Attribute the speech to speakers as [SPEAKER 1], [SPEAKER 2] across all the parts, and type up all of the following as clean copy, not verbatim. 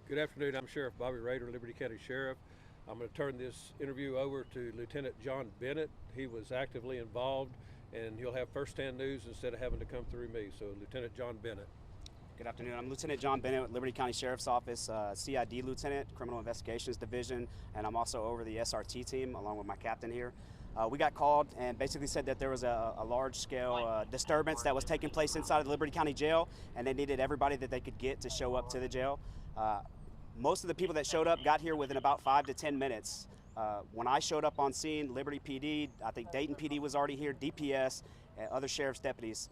[SPEAKER 1] Good afternoon. I'm Sheriff Bobby Rader, Liberty County Sheriff. I'm going to turn this interview over to Lieutenant John Bennett. He was actively involved, and he'll have first-hand news instead of having to come through me. So, Lieutenant John Bennett.
[SPEAKER 2] Good afternoon. I'm Lieutenant John Bennett with Liberty County Sheriff's Office, CID Lieutenant, Criminal Investigations Division, and I'm also over the SRT team along with my captain here. We got called and basically said that there was a large-scale disturbance that was taking place inside of the Liberty County Jail, and they needed everybody that they could get to show up to the jail. Most of the people that showed up got here within about 5 to 10 minutes. When I showed up on scene, Liberty PD, I think Dayton PD was already here, DPS, and other sheriff's deputies.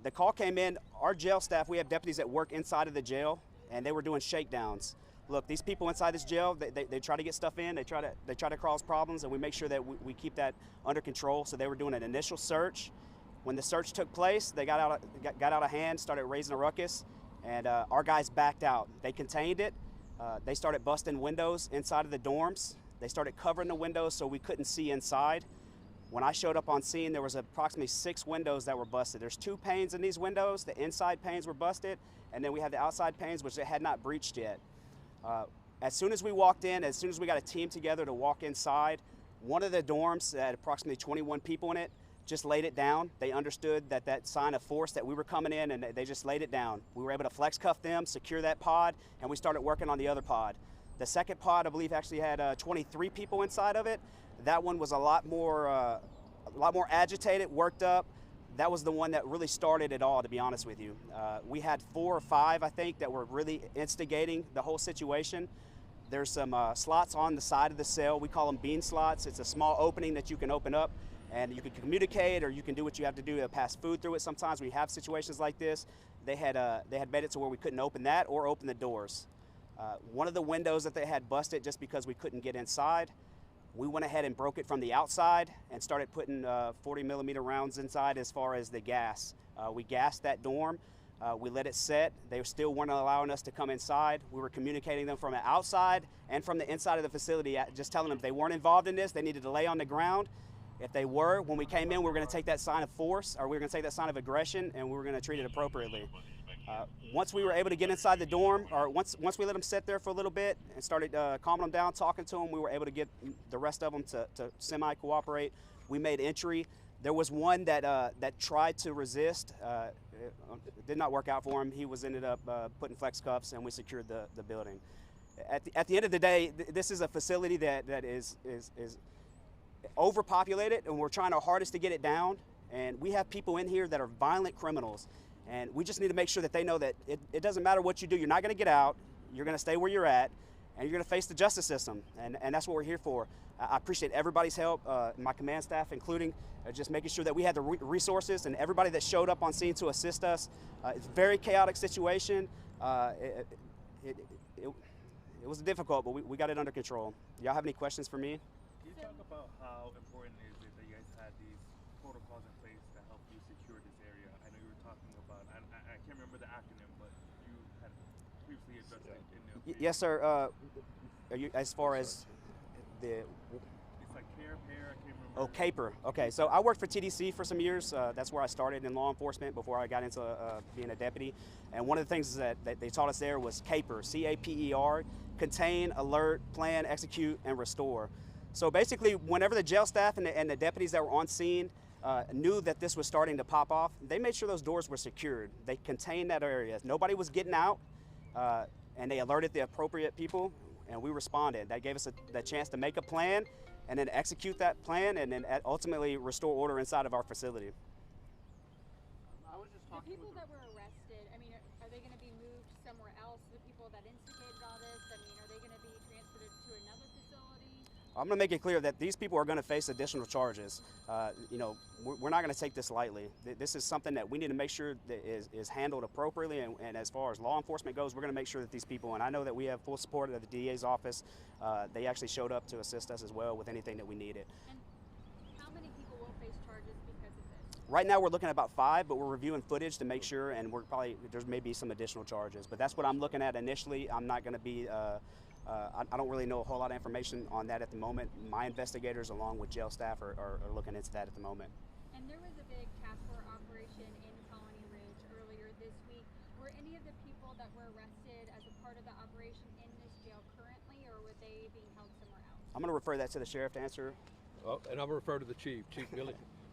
[SPEAKER 2] The call came in. Our jail staff, we have deputies that work inside of the jail, and they were doing shakedowns. Look, these people inside this jail, they try to get stuff in, they try to cause problems, and we make sure that we keep that under control. So they were doing an initial search. When the search took place, they got out of hand, started raising a ruckus, and our guys backed out. They contained it. They started busting windows inside of the dorms. They started covering the windows so we couldn't see inside. When I showed up on scene, there was approximately 6 windows that were busted. There's 2 panes in these windows. The inside panes were busted, and then we have the outside panes, which they had not breached yet. As soon as we walked in, as soon as we got a team together to walk inside, one of the dorms that had approximately 21 people in it just laid it down. They understood that sign of force that we were coming in, and they just laid it down. We were able to flex cuff them, secure that pod, and we started working on the other pod. The second pod, I believe, actually had 23 people inside of it. That one was a lot more agitated, worked up. That was the one that really started it all, to be honest with you. We had 4 or 5, I think, that were really instigating the whole situation. There's some slots on the side of the cell. We call them bean slots. It's a small opening that you can open up, and you can communicate, or you can do what you have to do to pass food through it. Sometimes we have situations like this. They had made it to where we couldn't open that or open the doors. One of the windows that they had busted just because we couldn't get inside, we went ahead and broke it from the outside and started putting 40 millimeter rounds inside as far as the gas. We gassed that dorm. We let it set. They still weren't allowing us to come inside. We were communicating them from the outside and from the inside of the facility, just telling them if they weren't involved in this, they needed to lay on the ground. If they were, when we came in, we were going to take that sign of force, or we were going to take that sign of aggression, and we were going to treat it appropriately. Once we were able to get inside the dorm, or once we let them sit there for a little bit and started calming them down, talking to them, we were able to get the rest of them to semi-cooperate. We made entry. There was one that tried to resist. It did not work out for him. He ended up putting flex cuffs, and we secured the building. At the end of the day, this is a facility that is overpopulated, and we're trying our hardest to get it down. And we have people in here that are violent criminals. And we just need to make sure that they know that it doesn't matter what you do. You're not going to get out. You're going to stay where you're at, and you're going to face the justice system. And that's what we're here for. I appreciate everybody's help, my command staff including, just making sure that we had the resources and everybody that showed up on scene to assist us. It's a very chaotic situation. It was difficult, but we got it under control. Y'all have any questions for me?
[SPEAKER 3] Can you talk about how important is it that you guys had these protocols in place to help you secure this area? I know you were talking about, I can't remember the acronym, but you had previously addressed it in the...
[SPEAKER 2] Yes, sir. Are you, as far as the...
[SPEAKER 3] It's like CARE, I can't remember.
[SPEAKER 2] Oh, CAPER. Okay, so I worked for TDC for some years. That's where I started in law enforcement before I got into being a deputy. And one of the things that they taught us there was CAPER, C-A-P-E-R, contain, alert, plan, execute, and restore. So basically, whenever the jail staff and the deputies that were on scene knew that this was starting to pop off, they made sure those doors were secured. They contained that area. Nobody was getting out, and they alerted the appropriate people, and we responded. That gave us the chance to make a plan and then execute that plan and then ultimately restore order inside of our facility.
[SPEAKER 4] I was just talking
[SPEAKER 5] the people that were arrested, I mean, are they going to be moved somewhere else? The people that instigated all this, I mean, are they going to be transferred to another facility?
[SPEAKER 2] I'm going to make it clear that these people are going to face additional charges. You know, we're not going to take this lightly. This is something that we need to make sure that is handled appropriately, and as far as law enforcement goes, we're going to make sure that these people, and I know that we have full support of the DA's office, they actually showed up to assist us as well with anything that we needed.
[SPEAKER 5] And how many people will face charges because of this?
[SPEAKER 2] Right now we're looking at about 5, but we're reviewing footage to make sure, and there's maybe some additional charges. But that's what I'm looking at initially. I'm not going to be, I don't really know a whole lot of information on that at the moment. My investigators, along with jail staff, are looking into that at the moment.
[SPEAKER 5] And there was a big task force operation in Colony Ridge earlier this week. Were any of the people that were arrested as a part of the operation operation in this jail currently, or were they being held somewhere else?
[SPEAKER 2] I'm going to refer that to the sheriff to answer.
[SPEAKER 1] Oh, and I'm going to refer to the chief, Chief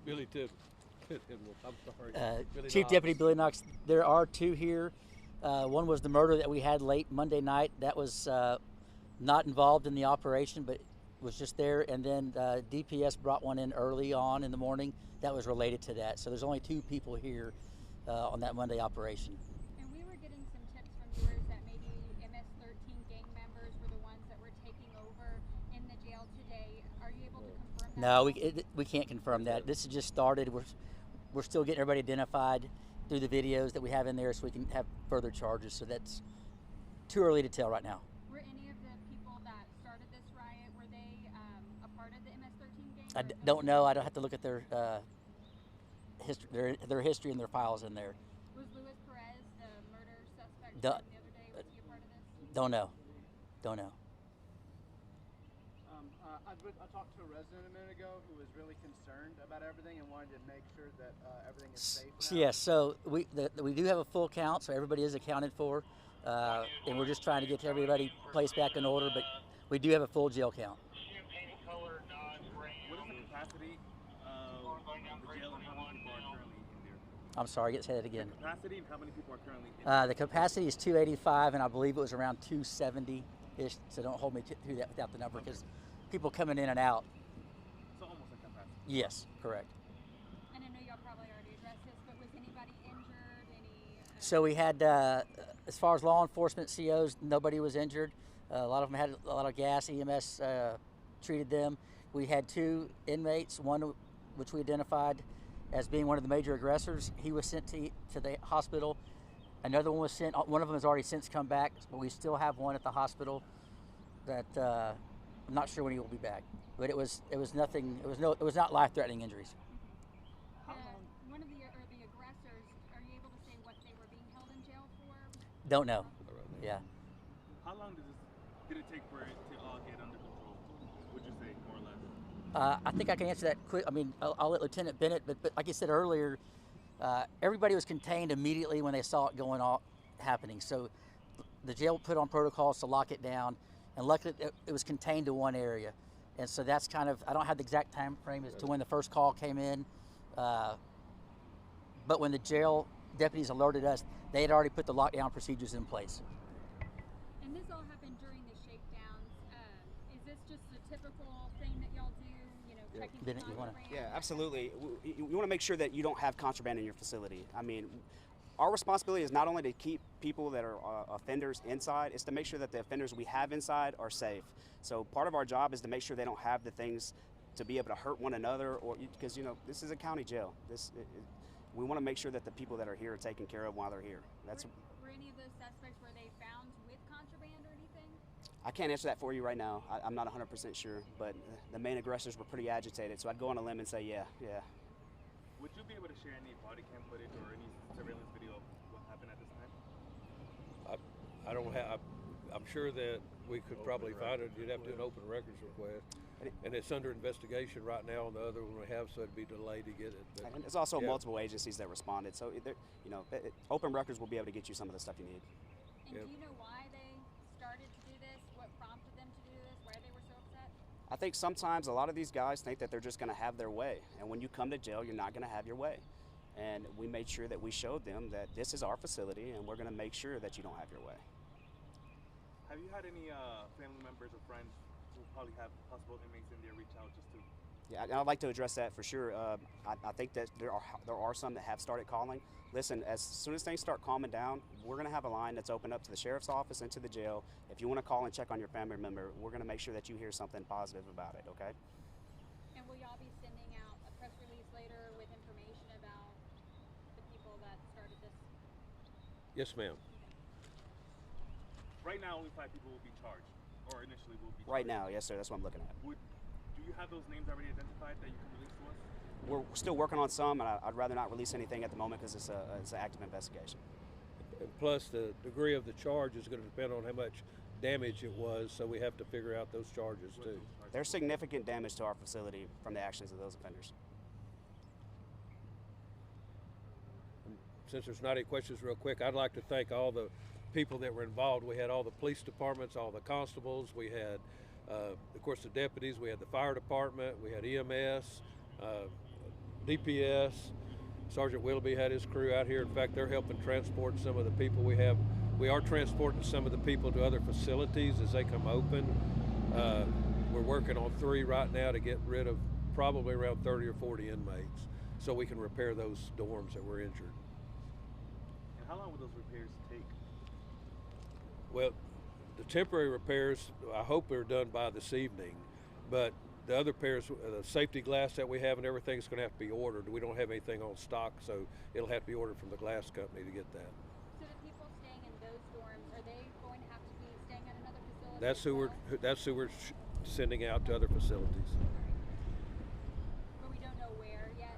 [SPEAKER 1] Billy Tibbs. I'm sorry. Billy
[SPEAKER 6] Chief
[SPEAKER 1] Knox.
[SPEAKER 6] Deputy Billy Knox. There are two here. One was the murder that we had late Monday night. That was not involved in the operation, but was just there. And then DPS brought one in early on in the morning that was related to that. So there's only two people here on that Monday operation.
[SPEAKER 5] And we were getting some tips from viewers that maybe MS-13 gang members were the ones that were taking over in the jail today. Are you able to confirm that?
[SPEAKER 6] No, we can't confirm that. This has just started. We're still getting everybody identified through the videos that we have in there, so we can have further charges. So that's too early to tell right now.
[SPEAKER 5] Were any of the people that started this riot, were they a part of the MS-13 gang?
[SPEAKER 6] I don't know. I don't have to look at their history, their history and their files in there.
[SPEAKER 5] Was Luis Perez the murder suspect
[SPEAKER 6] Don't-
[SPEAKER 5] from the other day? Was he a part of this?
[SPEAKER 6] Don't know. Don't know.
[SPEAKER 4] I talked to a resident a minute ago who was really concerned about everything and wanted to make sure that everything is safe now.
[SPEAKER 6] Yes, so we do have a full count, so everybody is accounted for, and we're just trying to get everybody placed back in order, but we do have a full jail count.
[SPEAKER 3] What is the capacity of the jail and how many people are currently in there?
[SPEAKER 6] I'm sorry, say that again.
[SPEAKER 3] Capacity and how many people are currently in there?
[SPEAKER 6] The capacity is 285, and I believe it was around 270-ish, so don't hold me to that without the number, because people coming in and out.
[SPEAKER 3] So almost a capacity.
[SPEAKER 6] Yes, correct.
[SPEAKER 5] And I know y'all probably already addressed this, but was anybody injured?
[SPEAKER 6] So we had, as far as law enforcement COs, nobody was injured. A lot of them had a lot of gas. EMS treated them. We had two inmates, one which we identified as being one of the major aggressors. He was sent to the hospital. Another one was sent. One of them has already since come back, but we still have one at the hospital that I'm not sure when he will be back. But it was nothing. It was not life-threatening injuries.
[SPEAKER 5] One of the aggressors, are you able to say what they were being held in jail for?
[SPEAKER 6] Don't know. Yeah.
[SPEAKER 3] How long did it take for it to all get under control? Would you say, more or less?
[SPEAKER 6] I think I can answer that quick. I mean, I'll let Lieutenant Bennett, but like I said earlier, everybody was contained immediately when they saw it going on, happening. So the jail put on protocols to lock it down, and luckily it was contained to one area. And so that's kind of, I don't have the exact time frame as to when the first call came in, but when the jail deputies alerted us, they had already put the lockdown procedures in place.
[SPEAKER 5] And this all happened during the shakedowns. Is this just a typical thing that y'all do, checking
[SPEAKER 6] Bennett, you wanna-
[SPEAKER 5] contraband?
[SPEAKER 2] Yeah, absolutely. You want to make sure that you don't have contraband in your facility. I mean, our responsibility is not only to keep people that are offenders inside, it's to make sure that the offenders we have inside are safe. So part of our job is to make sure they don't have the things to be able to hurt one another, or because this is a county jail. We want to make sure that the people that are here are taken care of while they're here.
[SPEAKER 5] Were any of those suspects, were they found with contraband or anything?
[SPEAKER 2] I can't answer that for you right now. I'm not 100% sure, but the main aggressors were pretty agitated, so I'd go on a limb and say yeah.
[SPEAKER 3] Would you be able to share any body cam footage or any surveillance video of what happened at this time?
[SPEAKER 1] I don't have. I'm sure that we could probably find it. You'd have to do an open records request, and it's under investigation right now on the other one we have, so it'd be delayed to get it. But,
[SPEAKER 2] And there's also
[SPEAKER 1] yeah.
[SPEAKER 2] multiple agencies that responded, so open records will be able to get you some of the stuff you need.
[SPEAKER 5] And
[SPEAKER 1] Yeah.
[SPEAKER 5] do you know why they started to do this? What prompted them to do this? Why they were so upset?
[SPEAKER 2] I think sometimes a lot of these guys think that they're just going to have their way, and when you come to jail, you're not going to have your way. And we made sure that we showed them that this is our facility, and we're going to make sure that you don't have your way.
[SPEAKER 3] Have you had any family members or friends who probably have possible inmates in there reach out just to?
[SPEAKER 2] Yeah, I'd like to address that for sure. I think that there are some that have started calling. Listen, as soon as things start calming down, we're going to have a line that's open up to the sheriff's office and to the jail. If you want to call and check on your family member, we're going to make sure that you hear something positive about it, okay?
[SPEAKER 5] And will y'all be sending out a press release later with information about the people that started this?
[SPEAKER 1] Yes, ma'am.
[SPEAKER 3] Right now, only 5 people will be charged, or initially will be charged.
[SPEAKER 2] Right now, yes, sir, that's what I'm looking at.
[SPEAKER 3] Do you have those names already identified that you can release to us?
[SPEAKER 2] We're still working on some, and I'd rather not release anything at the moment because it's an active investigation.
[SPEAKER 1] And plus, the degree of the charge is going to depend on how much damage it was, so we have to figure out those charges too.
[SPEAKER 2] There's significant damage to our facility from the actions of those offenders.
[SPEAKER 1] Since there's not any questions real quick, I'd like to thank all the people that were involved. We had all the police departments, all the constables. We had, of course, the deputies. We had the fire department. We had EMS, DPS. Sergeant Willoughby had his crew out here. In fact, they're helping transport some of the people we have. We are transporting some of the people to other facilities as they come open. We're working on 3 right now to get rid of probably around 30 or 40 inmates so we can repair those dorms that were injured.
[SPEAKER 3] And how long will those repairs take?
[SPEAKER 1] Well, the temporary repairs, I hope they're done by this evening, but the other repairs, the safety glass that we have and everything is going to have to be ordered. We don't have anything on stock, so it'll have to be ordered from the glass company to get that.
[SPEAKER 5] So the people staying in those dorms, are they going to have to be staying at another facility?
[SPEAKER 1] That's who we're sending out to other facilities.
[SPEAKER 5] But we don't know where yet?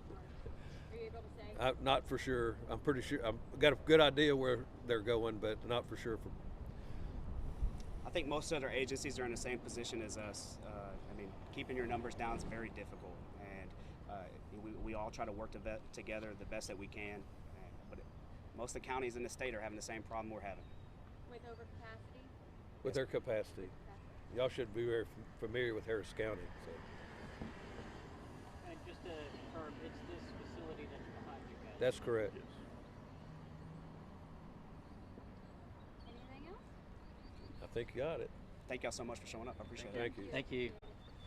[SPEAKER 5] Or are you able to say?
[SPEAKER 1] Not for sure. I'm pretty sure. I've got a good idea where they're going, but not for sure.
[SPEAKER 2] I think most other agencies are in the same position as us. I mean, keeping your numbers down is very difficult, and we all try to work together the best that we can. But most of the counties in the state are having the same problem we're having.
[SPEAKER 5] With overcapacity?
[SPEAKER 1] With their capacity. Y'all should be very familiar with Harris County. So.
[SPEAKER 7] And just to confirm, it's this facility that's behind you guys?
[SPEAKER 1] That's correct.
[SPEAKER 3] Yes.
[SPEAKER 5] Anything else?
[SPEAKER 1] I think you got it.
[SPEAKER 2] Thank y'all so much for showing up. I appreciate it.
[SPEAKER 1] Thank you.
[SPEAKER 6] Thank you.